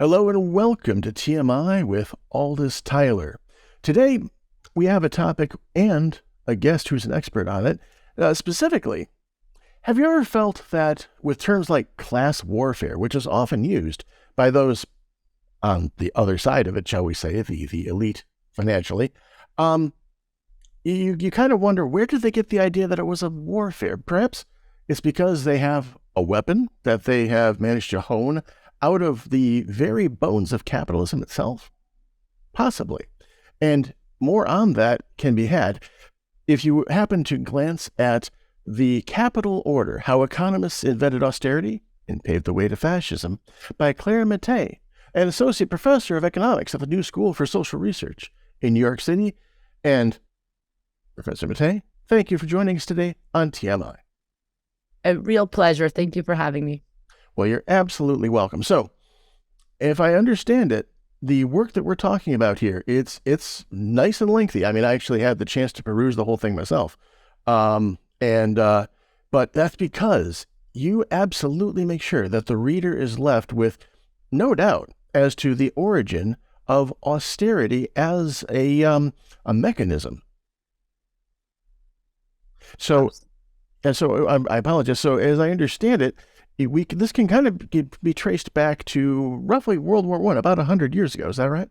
Hello and welcome to TMI with Aldous Tyler. Today, we have a topic and a guest who's an expert on it. Specifically, have you ever felt that with terms like class warfare, which is often used by those on the other side of it, shall we say, the elite financially, you kind of wonder, where did they get the idea that it was a warfare? Perhaps it's because they have a weapon that they have managed to hone out of the very bones of capitalism itself? Possibly. And more on that can be had if you happen to glance at The Capital Order, How Economists Invented Austerity and Paved the Way to Fascism by Clara Mattei, an associate professor of economics at the New School for Social Research in New York City. And Professor Mattei, thank you for joining us today on TMI. A real pleasure. Thank you for having me. Well, you're absolutely welcome. So, if I understand it, the work that we're talking about here, it's nice and lengthy. I mean, I actually had the chance to peruse the whole thing myself. But that's because you absolutely make sure that the reader is left with no doubt as to the origin of austerity as a mechanism. So, I apologize. So, as I understand it, this can kind of be traced back to roughly World War I, about 100 years ago. Is that right?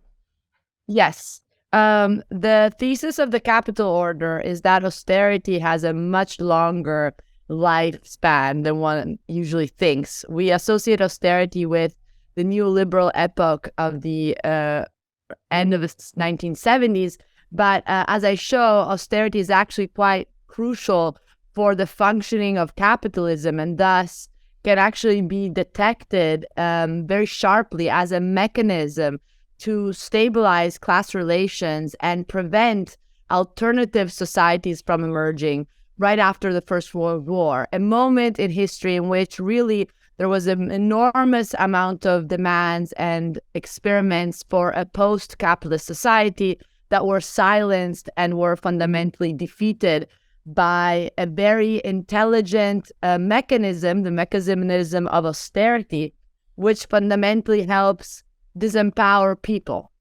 Yes. The thesis of the Capital Order is that austerity has a much longer lifespan than one usually thinks. We associate austerity with the neoliberal epoch of the end of the 1970s, but as I show, austerity is actually quite crucial for the functioning of capitalism, and thus can actually be detected very sharply as a mechanism to stabilize class relations and prevent alternative societies from emerging right after the First World War, a moment in history in which really there was an enormous amount of demands and experiments for a post-capitalist society that were silenced and were fundamentally defeated by a very intelligent mechanism, the mechanism of austerity, which fundamentally helps disempower people.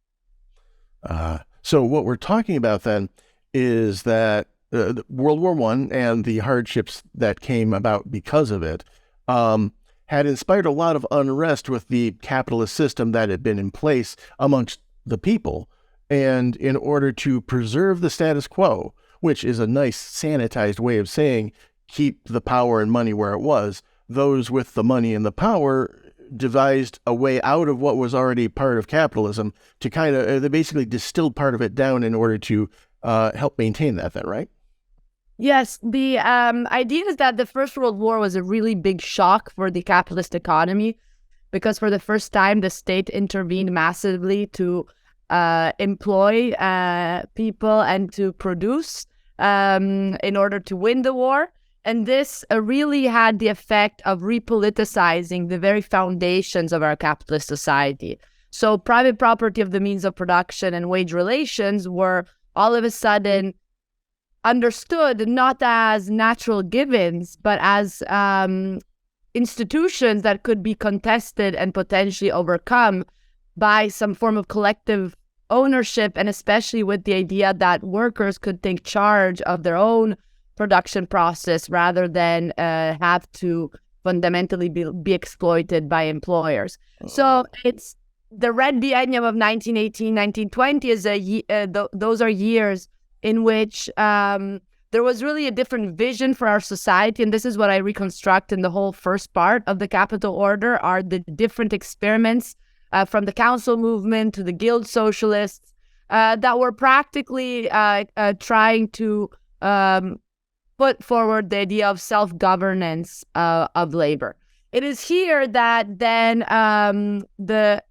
So what we're talking about then is that World War I and the hardships that came about because of it had inspired a lot of unrest with the capitalist system that had been in place amongst the people. And in order to preserve the status quo, which is a nice sanitized way of saying keep the power and money where it was, those with the money and the power devised a way out of what was already part of capitalism to kind of, they basically distilled part of it down in order to help maintain that then, right? Yes, the idea is that the First World War was a really big shock for the capitalist economy because for the first time the state intervened massively to employ people and to produce in order to win the war. And this really had the effect of repoliticizing the very foundations of our capitalist society. So private property of the means of production and wage relations were all of a sudden understood not as natural givens, but as institutions that could be contested and potentially overcome by some form of collective ownership, and especially with the idea that workers could take charge of their own production process rather than have to fundamentally be exploited by employers. So it's the Red Biennium of 1918, 1920 is those are years in which there was really a different vision for our society. And this is what I reconstruct in the whole first part of the Capital Order, are the different experiments from the council movement to the guild socialists that were practically trying to put forward the idea of self-governance of labor. It is here that then the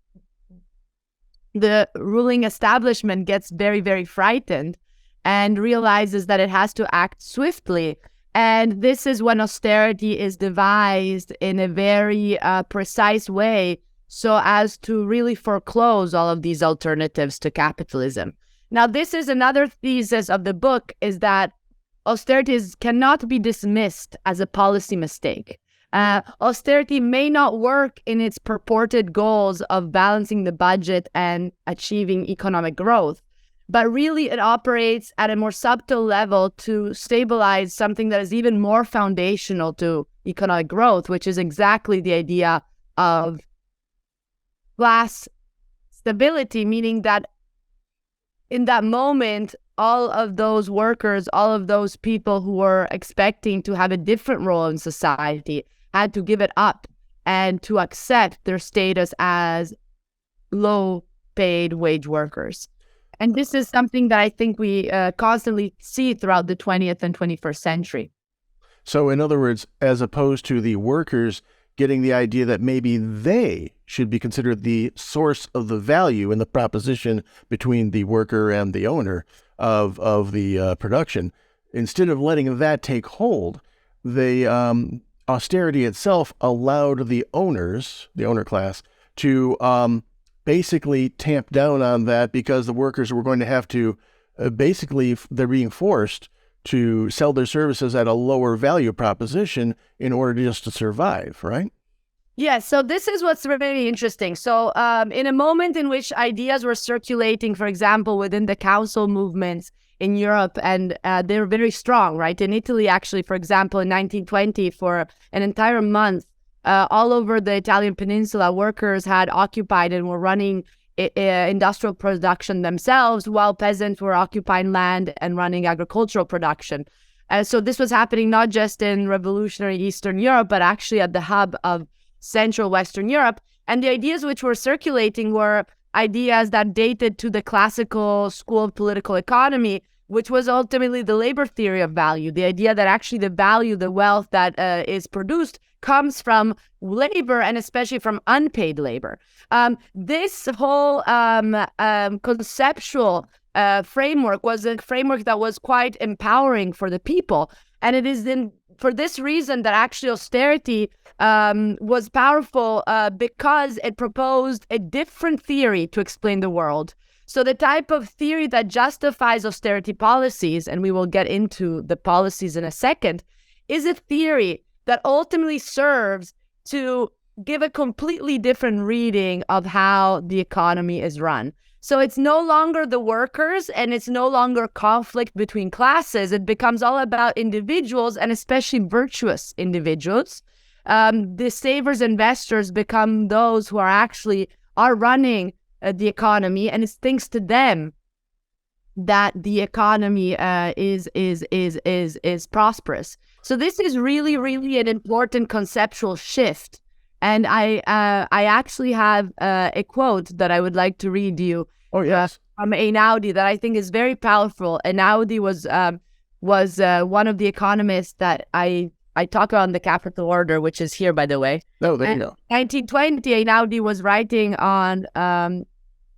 ruling establishment gets very, very frightened and realizes that it has to act swiftly. And this is when austerity is devised in a very precise way so as to really foreclose all of these alternatives to capitalism. Now, this is another thesis of the book, is that austerity cannot be dismissed as a policy mistake. Austerity may not work in its purported goals of balancing the budget and achieving economic growth, but really it operates at a more subtle level to stabilize something that is even more foundational to economic growth, which is exactly the idea of class stability, meaning that in that moment, all of those workers, all of those people who were expecting to have a different role in society had to give it up and to accept their status as low-paid wage workers. And this is something that I think we constantly see throughout the 20th and 21st century. So in other words, as opposed to the workers getting the idea that maybe they should be considered the source of the value in the proposition between the worker and the owner of the production, instead of letting that take hold, the austerity itself allowed the owners, the owner class, to basically tamp down on that, because the workers were going to have to basically, they're being forced to sell their services at a lower value proposition in order just to survive, right? Yes, so this is what's really interesting. So in a moment in which ideas were circulating, for example, within the council movements in Europe, and they were very strong, right? In Italy, actually, for example, in 1920, for an entire month, all over the Italian peninsula, workers had occupied and were running industrial production themselves, while peasants were occupying land and running agricultural production. So this was happening not just in revolutionary Eastern Europe, but actually at the hub of Central Western Europe. And the ideas which were circulating were ideas that dated to the classical school of political economy, which was ultimately the labor theory of value, the idea that actually the value, the wealth that is produced comes from labor, and especially from unpaid labor. This whole conceptual framework was a framework that was quite empowering for the people. And it is for this reason that actually austerity was powerful, because it proposed a different theory to explain the world. So the type of theory that justifies austerity policies, and we will get into the policies in a second, is a theory that ultimately serves to give a completely different reading of how the economy is run. So it's no longer the workers, and it's no longer conflict between classes. It becomes all about individuals, and especially virtuous individuals. The savers, investors become those who are running the economy, and it's thanks to them that the economy is prosperous. So this is really, really an important conceptual shift. And I actually have a quote that I would like to read you. Oh, yes. From Einaudi, that I think is very powerful. Einaudi was one of the economists that I talk about in the Capital Order, which is here, by the way. Oh, there you go. 1920, Einaudi was writing on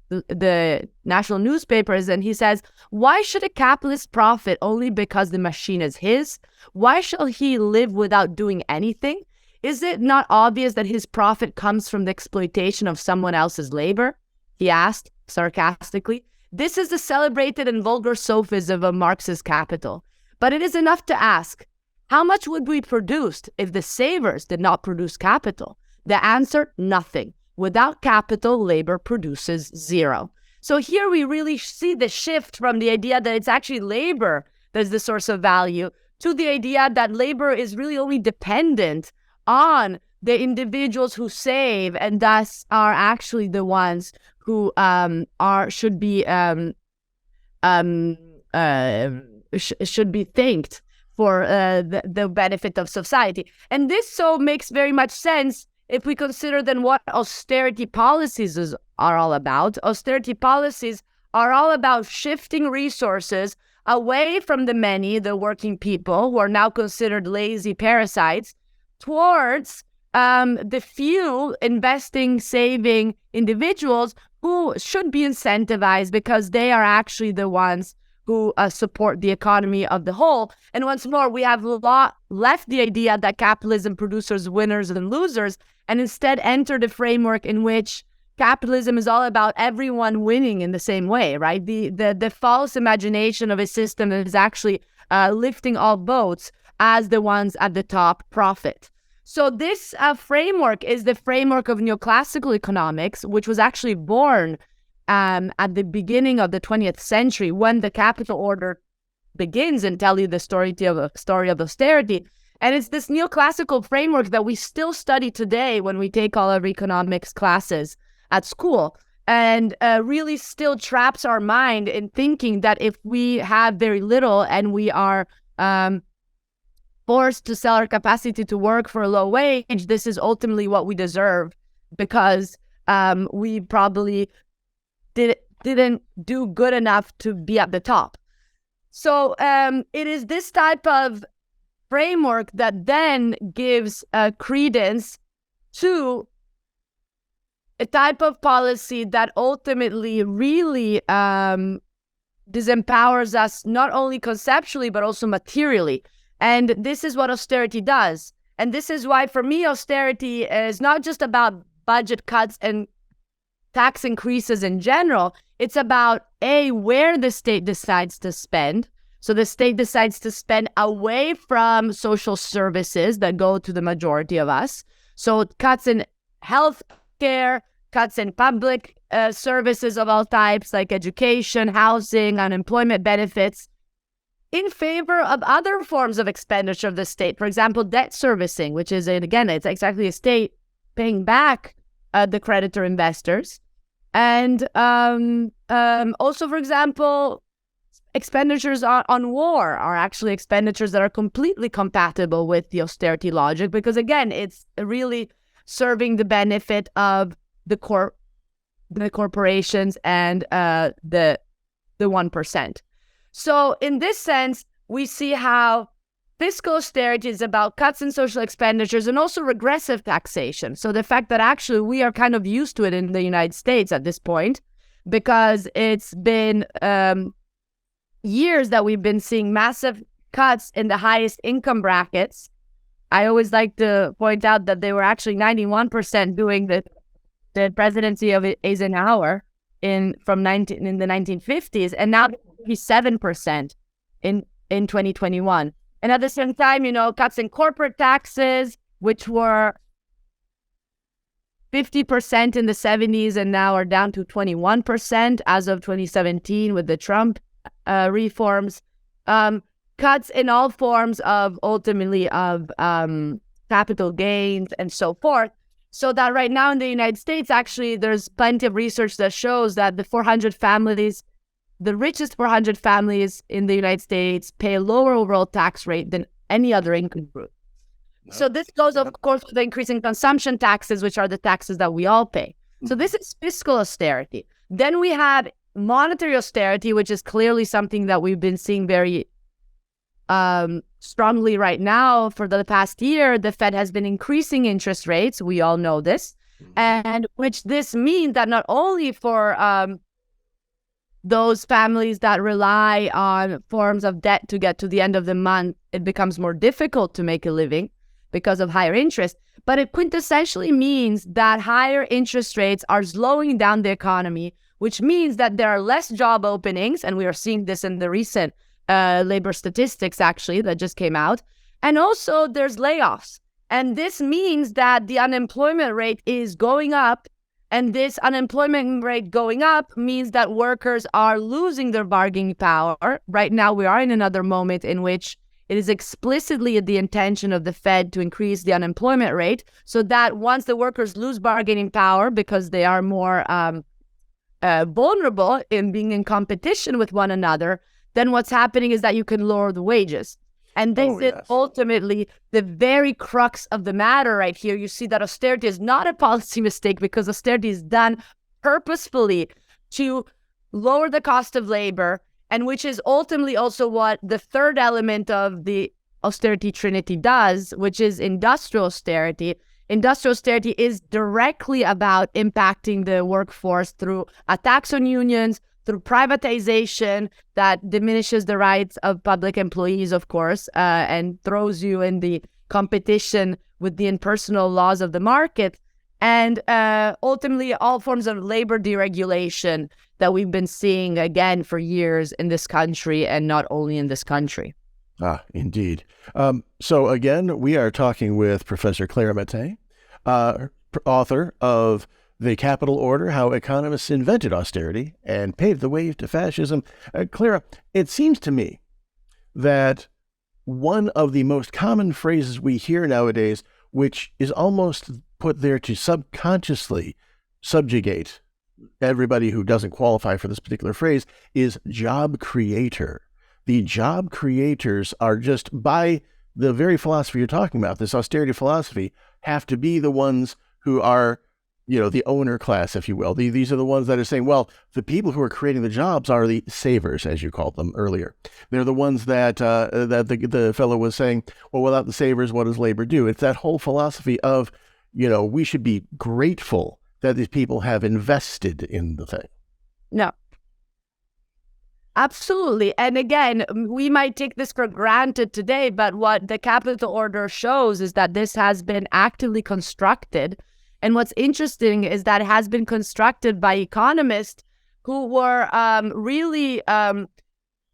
the national newspapers, and he says, "Why should a capitalist profit only because the machine is his? Why shall he live without doing anything? Is it not obvious that his profit comes from the exploitation of someone else's labor?" he asked sarcastically. This is the celebrated and vulgar sophism of Marx's Capital. But it is enough to ask, how much would we produce if the savers did not produce capital? The answer, nothing. Without capital, labor produces zero. So here we really see the shift from the idea that it's actually labor that's the source of value to the idea that labor is really only dependent on the individuals who save, and thus are actually the ones who should be thanked for the benefit of society. And this so makes very much sense if we consider then what austerity policies are all about. Austerity policies are all about shifting resources away from the many, the working people, who are now considered lazy parasites, towards the few investing, saving individuals who should be incentivized, because they are actually the ones who support the economy of the whole. And once more, we have left the idea that capitalism produces winners and losers, and instead entered a framework in which capitalism is all about everyone winning in the same way, right? The false imagination of a system that is actually lifting all boats as the ones at the top profit. So this framework is the framework of neoclassical economics, which was actually born at the beginning of the 20th century when the capital order begins and tell you the story of austerity. And it's this neoclassical framework that we still study today when we take all our economics classes at school, and really still traps our mind in thinking that if we have very little and we are forced to sell our capacity to work for a low wage, this is ultimately what we deserve because we probably didn't do good enough to be at the top. So it is this type of framework that then gives credence to a type of policy that ultimately really disempowers us not only conceptually but also materially. And this is what austerity does. And this is why, for me, austerity is not just about budget cuts and tax increases in general. It's about, A, where the state decides to spend. So the state decides to spend away from social services that go to the majority of us. So cuts in health care, cuts in public services of all types, like education, housing, unemployment benefits, in favor of other forms of expenditure of the state. For example, debt servicing, which is, again, it's exactly a state paying back the creditor investors. And also, for example, expenditures on war are actually expenditures that are completely compatible with the austerity logic because, again, it's really serving the benefit of the corporations and the 1%. So in this sense, we see how fiscal austerity is about cuts in social expenditures and also regressive taxation. So the fact that actually we are kind of used to it in the United States at this point because it's been years that we've been seeing massive cuts in the highest income brackets. I always like to point out that they were actually 91% during the presidency of Eisenhower in the 1950s, and now 7% in 2021. And at the same time, cuts in corporate taxes, which were 50% in the 70s and now are down to 21% as of 2017 with the Trump reforms, cuts in all forms of ultimately of capital gains and so forth. So that right now in the United States, actually, there's plenty of research that shows that the richest 400 families in the United States pay a lower overall tax rate than any other income group. No. So this goes, of course, with the increasing consumption taxes, which are the taxes that we all pay. So this is fiscal austerity. Then we have monetary austerity, which is clearly something that we've been seeing very strongly right now. For the past year, the Fed has been increasing interest rates. We all know this. And which this means that not only for those families that rely on forms of debt to get to the end of the month, it becomes more difficult to make a living because of higher interest. But it quintessentially means that higher interest rates are slowing down the economy, which means that there are less job openings. And we are seeing this in the recent labor statistics, actually, that just came out. And also there's layoffs. And this means that the unemployment rate is going up. And this unemployment rate going up means that workers are losing their bargaining power. Right now, we are in another moment in which it is explicitly the intention of the Fed to increase the unemployment rate so that once the workers lose bargaining power because they are more vulnerable in being in competition with one another, then what's happening is that you can lower the wages. And this is ultimately the very crux of the matter right here. You see that austerity is not a policy mistake because austerity is done purposefully to lower the cost of labor, and which is ultimately also what the third element of the austerity trinity does, which is industrial austerity. Industrial austerity is directly about impacting the workforce through attacks on unions, through privatization that diminishes the rights of public employees, of course, and throws you in the competition with the impersonal laws of the market, and ultimately all forms of labor deregulation that we've been seeing again for years in this country, and not only in this country. Ah, indeed. So again, we are talking with Professor Clara Mattei, author of The Capital Order, How Economists Invented Austerity and Paved the Way to Fascism. Clara, it seems to me that one of the most common phrases we hear nowadays, which is almost put there to subconsciously subjugate everybody who doesn't qualify for this particular phrase, is job creator. The job creators are just, by the very philosophy you're talking about, this austerity philosophy, have to be the ones who are, the owner class, if you will. These are the ones that are saying, well, the people who are creating the jobs are the savers, as you called them earlier. They're the ones that the fellow was saying, well, without the savers, what does labor do? It's that whole philosophy of, we should be grateful that these people have invested in the thing. No. Absolutely. And again, we might take this for granted today, but what the capital order shows is that this has been actively constructed. And what's interesting is that it has been constructed by economists who were really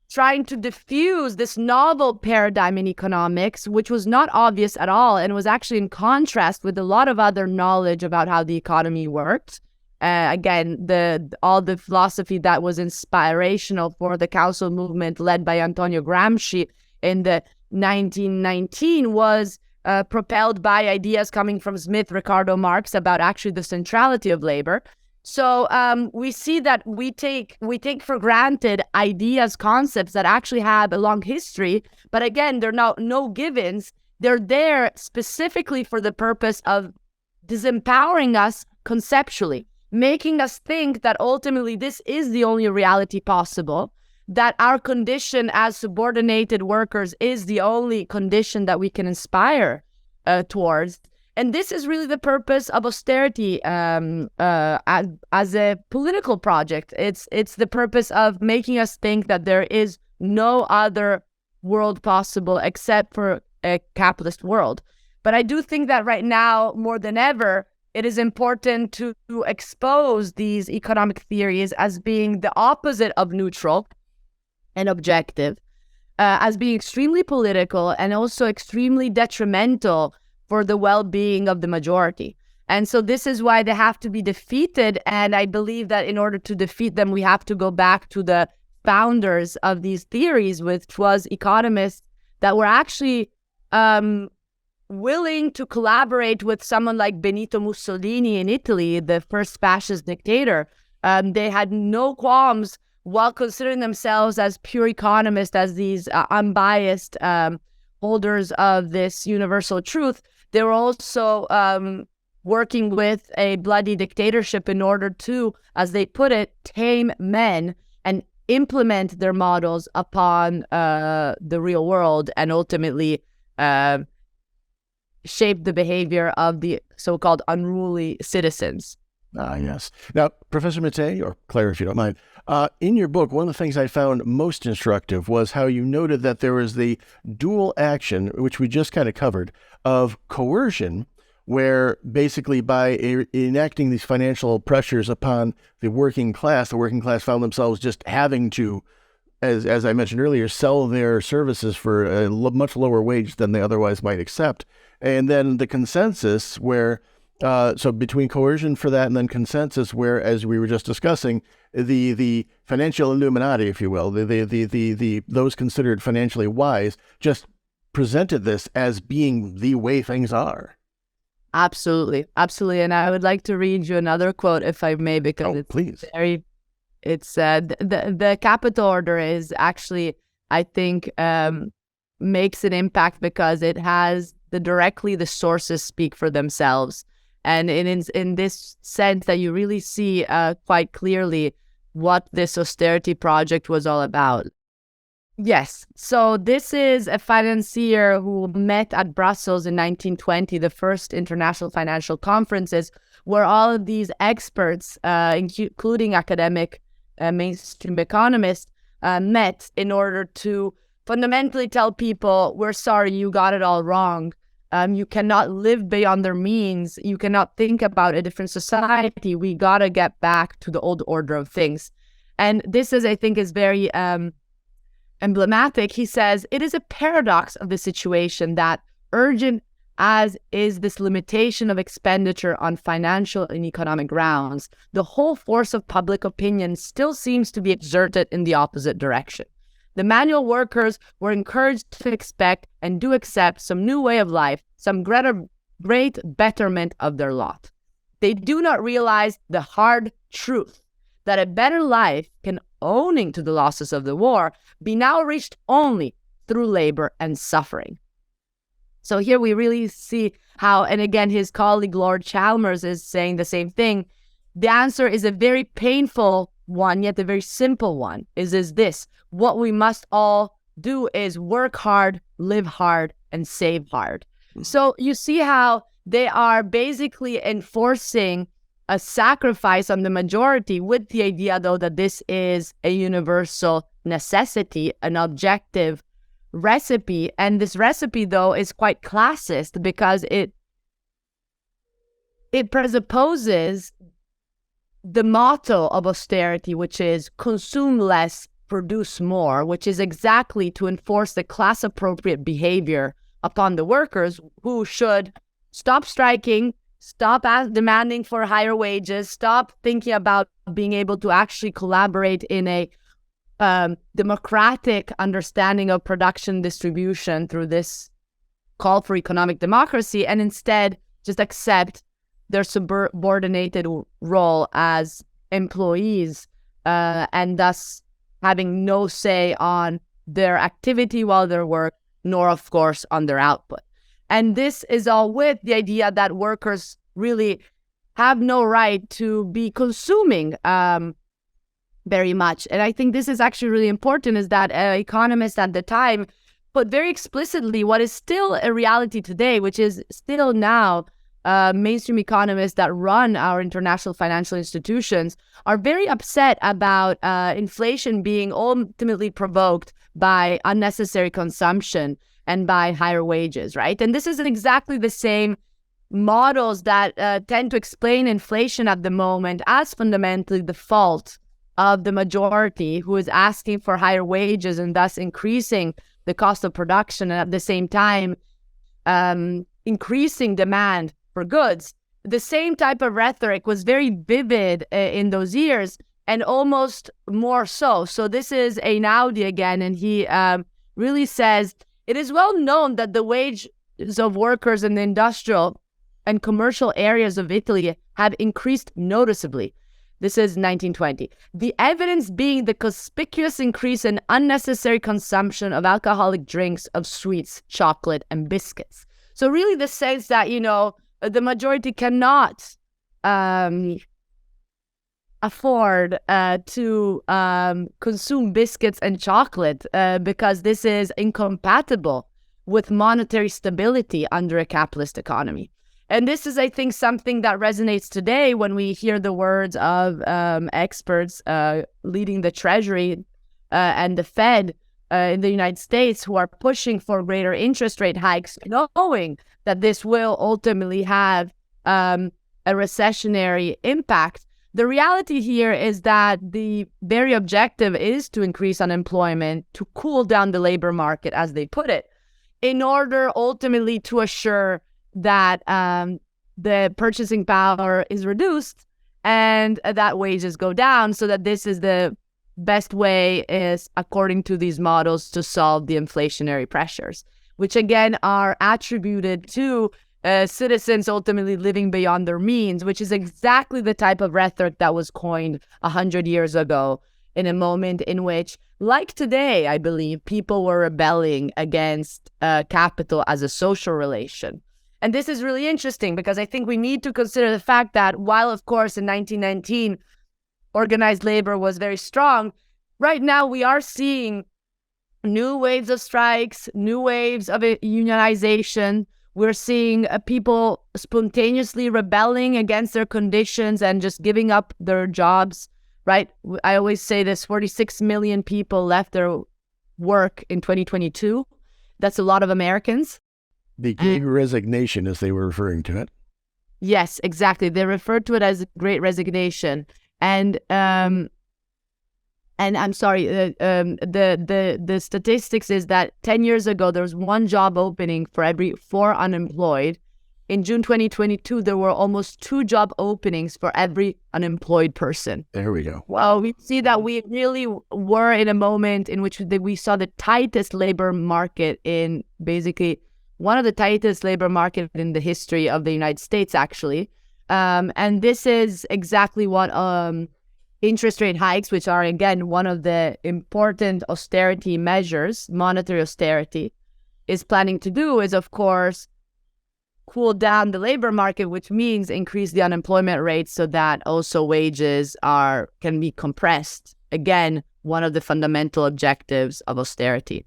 trying to diffuse this novel paradigm in economics, which was not obvious at all, and was actually in contrast with a lot of other knowledge about how the economy worked. Again, all the philosophy that was inspirational for the council movement led by Antonio Gramsci in the 1919 was propelled by ideas coming from Smith, Ricardo Marx about actually the centrality of labor. So we see that we take for granted ideas, concepts that actually have a long history, but again, they're no givens. They're there specifically for the purpose of disempowering us conceptually, making us think that ultimately this is the only reality possible, that our condition as subordinated workers is the only condition that we can aspire towards. And this is really the purpose of austerity as a political project. It's the purpose of making us think that there is no other world possible except for a capitalist world. But I do think that right now, more than ever, it is important to expose these economic theories as being the opposite of neutral and objective, as being extremely political and also extremely detrimental for the well-being of the majority. And so this is why they have to be defeated. And I believe that in order to defeat them, we have to go back to the founders of these theories, which was economists that were actually willing to collaborate with someone like Benito Mussolini in Italy, the first fascist dictator. They had no qualms while considering themselves as pure economists, as these unbiased holders of this universal truth. They were also working with a bloody dictatorship in order to, as they put it, tame men and implement their models upon the real world and ultimately shape the behavior of the so-called unruly citizens. Ah, yes. Now, Professor Mattei, or Clara, if you don't mind, in your book, one of the things I found most instructive was how you noted that there was the dual action, which we just kind of covered, of coercion, where basically by enacting these financial pressures upon the working class found themselves just having to, as I mentioned earlier, sell their services for a much lower wage than they otherwise might accept. And then the consensus where, so between coercion for that and then consensus where, as we were just discussing, the financial Illuminati, if you will, the those considered financially wise, just presented this as being the way things are. Absolutely. Absolutely. And I would like to read you another quote, if I may, because please. The capital order is actually, I think, makes an impact because it has the sources speak for themselves. And in this sense that you really see quite clearly what this austerity project was all about. Yes. So this is a financier who met at Brussels in 1920, the first international financial conferences, where all of these experts, including academic mainstream economists, met in order to fundamentally tell people, we're sorry, you got it all wrong. You cannot live beyond their means. You cannot think about a different society. We got to get back to the old order of things. And this is, I think, is very emblematic. He says, it is a paradox of the situation that urgent as is this limitation of expenditure on financial and economic grounds, the whole force of public opinion still seems to be exerted in the opposite direction. The manual workers were encouraged to expect and do accept some new way of life, some great betterment of their lot. They do not realize the hard truth that a better life can, owing to the losses of the war, be now reached only through labor and suffering. So here we really see how, and again, his colleague Lord Chalmers is saying the same thing. The answer is a very painful one, yet a very simple one, is this. What we must all do is work hard, live hard, and save hard. So you see how they are basically enforcing a sacrifice on the majority with the idea, though, that this is a universal necessity, an objective recipe. And this recipe, though, is quite classist because it presupposes the motto of austerity, which is consume less, produce more, which is exactly to enforce the class-appropriate behavior upon the workers who should stop striking, stop demanding for higher wages, stop thinking about being able to actually collaborate in a democratic understanding of production distribution through this call for economic democracy, and instead just accept their subordinated role as employees and thus having no say on their activity while they work, nor, of course, on their output. And this is all with the idea that workers really have no right to be consuming very much. And I think this is actually really important, is that economists at the time put very explicitly what is still a reality today, which is still now mainstream economists that run our international financial institutions are very upset about inflation being ultimately provoked by unnecessary consumption and by higher wages, right? And this is exactly the same models that tend to explain inflation at the moment as fundamentally the fault of the majority who is asking for higher wages and thus increasing the cost of production and at the same time increasing demand for goods. The same type of rhetoric was very vivid in those years and almost more so. So this is Einaudi again, and he really says, it is well known that the wages of workers in the industrial and commercial areas of Italy have increased noticeably. This is 1920. The evidence being the conspicuous increase in unnecessary consumption of alcoholic drinks, of sweets, chocolate, and biscuits. So really the sense that, the majority cannot afford to consume biscuits and chocolate because this is incompatible with monetary stability under a capitalist economy. And this is, I think, something that resonates today when we hear the words of experts leading the Treasury and the Fed in the United States who are pushing for greater interest rate hikes, knowing that this will ultimately have a recessionary impact. The reality here is that the very objective is to increase unemployment, to cool down the labor market, as they put it, in order ultimately to assure that the purchasing power is reduced and that wages go down, so that this is the best way, is according to these models, to solve the inflationary pressures, which again are attributed to citizens ultimately living beyond their means, which is exactly the type of rhetoric that was coined 100 years ago in a moment in which, like today, I believe, people were rebelling against capital as a social relation. And this is really interesting because I think we need to consider the fact that while, of course, in 1919, organized labor was very strong, right now we are seeing new waves of strikes, new waves of unionization. We're seeing people spontaneously rebelling against their conditions and just giving up their jobs, right? I always say this, 46 million people left their work in 2022. That's a lot of Americans. The Great Resignation, as they were referring to it. Yes, exactly. They referred to it as Great Resignation. And And I'm sorry, the statistics is that 10 years ago, there was one job opening for every 4 unemployed. In June 2022, there were almost 2 job openings for every unemployed person. There we go. Wow. We see that we really were in a moment in which we saw the tightest labor market in basically one of the tightest labor market in the history of the United States, actually. And this is exactly what interest rate hikes, which are, again, one of the important austerity measures, monetary austerity, is planning to do, is, of course, cool down the labor market, which means increase the unemployment rate so that also wages can be compressed. Again, one of the fundamental objectives of austerity.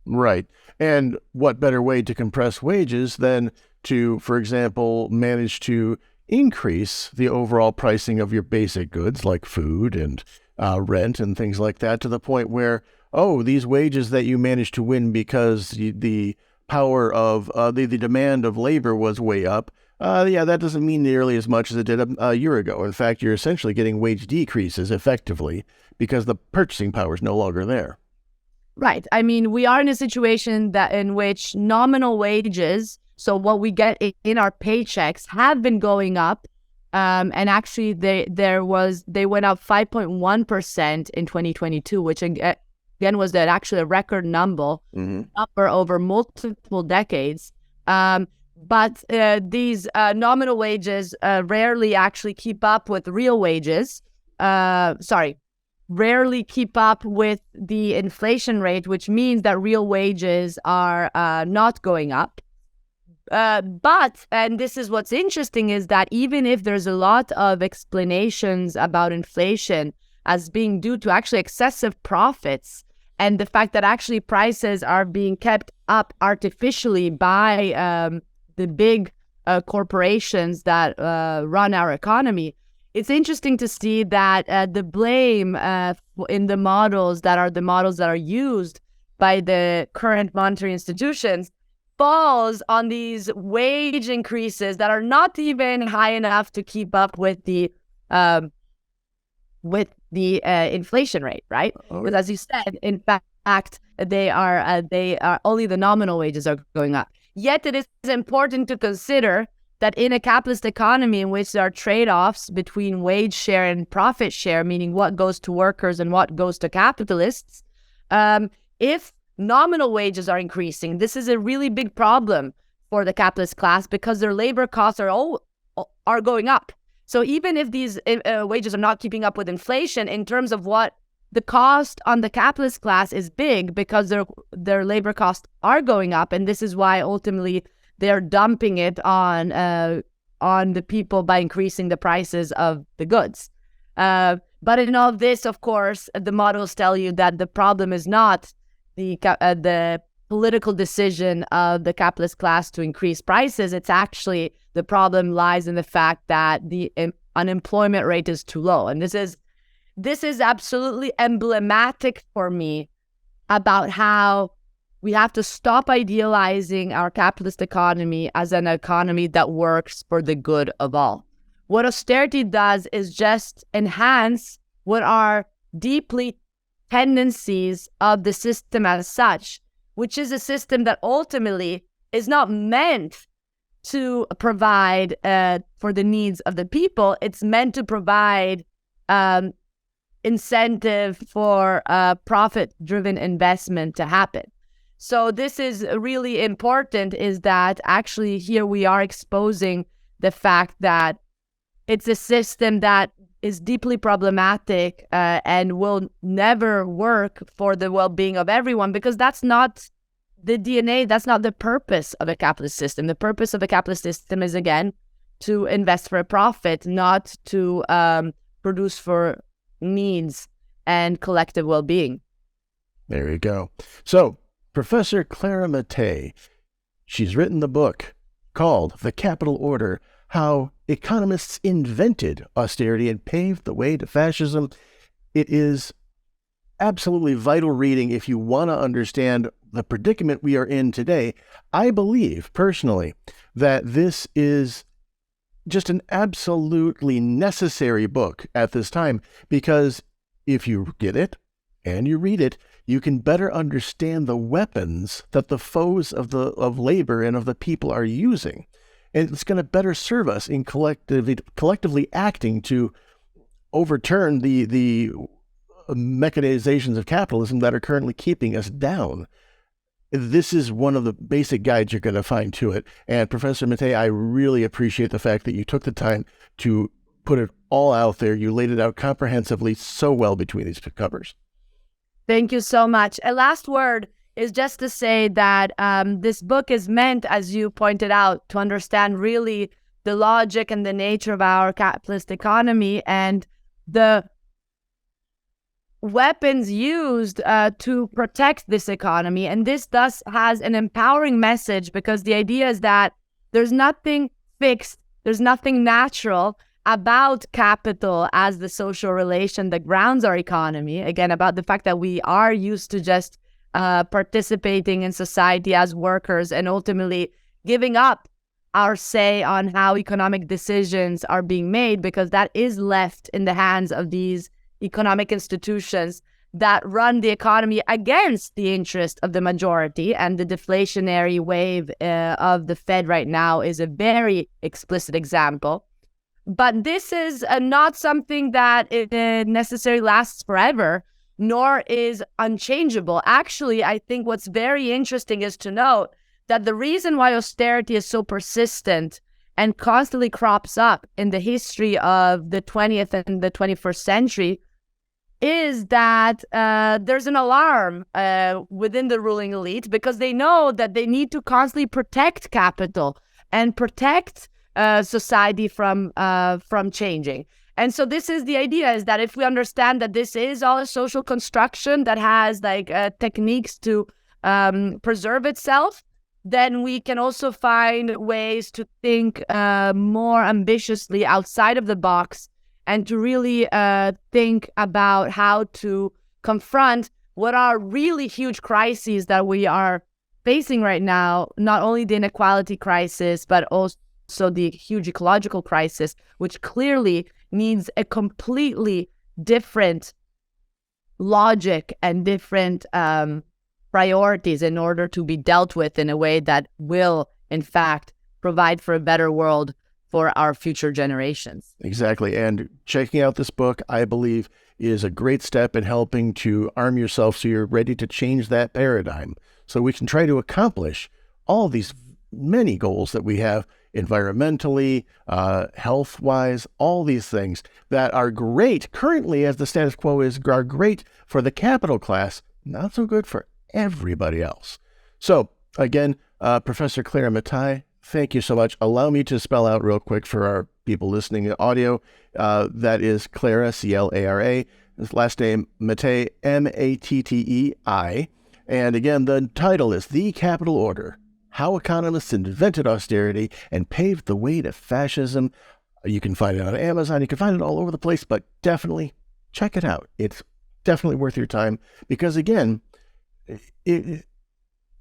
Right. And what better way to compress wages than to, for example, manage to increase the overall pricing of your basic goods like food and rent and things like that, to the point where, these wages that you managed to win because the power of the demand of labor was way up. That doesn't mean nearly as much as it did a year ago. In fact, you're essentially getting wage decreases effectively because the purchasing power is no longer there. Right. I mean, we are in a situation in which nominal wages, so what we get in our paychecks, have been going up. And actually, they went up 5.1% in 2022, which again was actually a record number over multiple decades. But these nominal wages rarely actually keep up with real wages. Rarely keep up with the inflation rate, which means that real wages are not going up. And this is what's interesting, is that even if there's a lot of explanations about inflation as being due to actually excessive profits, and the fact that actually prices are being kept up artificially by the big corporations that run our economy, it's interesting to see that the blame in the models that are used by the current monetary institutions falls on these wage increases that are not even high enough to keep up with the inflation rate, right? Because as you said, in fact, they are only the nominal wages are going up. Yet it is important to consider that in a capitalist economy in which there are trade-offs between wage share and profit share, meaning what goes to workers and what goes to capitalists, if nominal wages are increasing, this is a really big problem for the capitalist class because their labor costs are going up. So even if these wages are not keeping up with inflation, in terms of what the cost on the capitalist class is big because their labor costs are going up, and this is why ultimately they're dumping it on the people by increasing the prices of the goods. But in all this, of course, the models tell you that the problem is not the political decision of the capitalist class to increase prices. It's actually, the problem lies in the fact that the unemployment rate is too low. And this is absolutely emblematic for me about how we have to stop idealizing our capitalist economy as an economy that works for the good of all. What austerity does is just enhance what are deeply tendencies of the system as such, which is a system that ultimately is not meant to provide for the needs of the people. It's meant to provide incentive for profit-driven investment to happen. So this is really important, is that actually here we are exposing the fact that it's a system that is deeply problematic and will never work for the well-being of everyone, because that's not the DNA, that's not the purpose of a capitalist system. The purpose of a capitalist system is, again, to invest for a profit, not to produce for needs and collective well-being. There you go. So, Professor Clara Mattei, she's written the book called The Capital Order: How Economists Invented Austerity and Paved the Way to Fascism. It is absolutely vital reading if you want to understand the predicament we are in today. I believe, personally, that this is just an absolutely necessary book at this time, because if you get it, and you read it, you can better understand the weapons that the foes of labor and of the people are using. And it's going to better serve us in collectively acting to overturn the mechanizations of capitalism that are currently keeping us down. This is one of the basic guides you're going to find to it. And Professor Mattei, I really appreciate the fact that you took the time to put it all out there. You laid it out comprehensively so well between these covers. Thank you so much. A last word is just to say that this book is meant, as you pointed out, to understand really the logic and the nature of our capitalist economy and the weapons used to protect this economy. And this thus has an empowering message, because the idea is that there's nothing fixed, there's nothing natural about capital as the social relation that grounds our economy. Again, about the fact that we are used to just participating in society as workers and ultimately giving up our say on how economic decisions are being made, because that is left in the hands of these economic institutions that run the economy against the interest of the majority. And the deflationary wave of the Fed right now is a very explicit example. But this is not something that it necessarily lasts forever, nor is unchangeable. Actually, I think what's very interesting is to note that the reason why austerity is so persistent and constantly crops up in the history of the 20th and the 21st century is that there's an alarm within the ruling elite, because they know that they need to constantly protect capital and protect society from changing. And so this is the idea, is that if we understand that this is all a social construction that has techniques to preserve itself, then we can also find ways to think more ambitiously outside of the box and to really think about how to confront what are really huge crises that we are facing right now, not only the inequality crisis, but also the huge ecological crisis, which clearly needs a completely different logic and different priorities in order to be dealt with in a way that will, in fact, provide for a better world for our future generations. Exactly. And checking out this book, I believe, is a great step in helping to arm yourself so you're ready to change that paradigm, so we can try to accomplish all these many goals that we have environmentally, health-wise, all these things that are great currently as the status quo is, are great for the capital class, not so good for everybody else. So again, Professor Clara Mattei, thank you so much. Allow me to spell out real quick for our people listening in audio. That is Clara, C-L-A-R-A. His last name, Mattei, M-A-T-T-E-I. And again, the title is The Capital Order: How Economists Invented Austerity and Paved the Way to Fascism. You can find it on Amazon. You can find it all over the place, but definitely check it out. It's definitely worth your time because, again,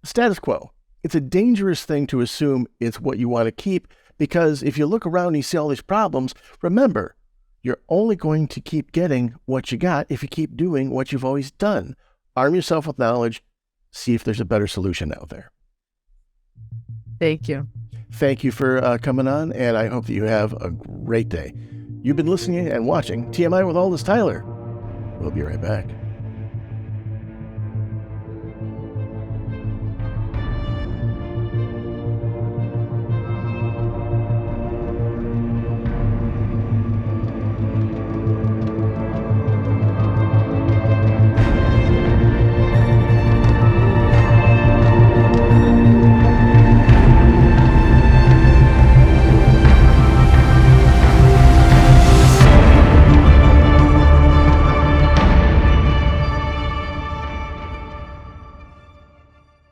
status quo. It's a dangerous thing to assume it's what you want to keep, because if you look around and you see all these problems, remember, you're only going to keep getting what you got if you keep doing what you've always done. Arm yourself with knowledge. See if there's a better solution out there. Thank you. Thank you for coming on, and I hope that you have a great day. You've been listening and watching TMI with Aldous Tyler. We'll be right back.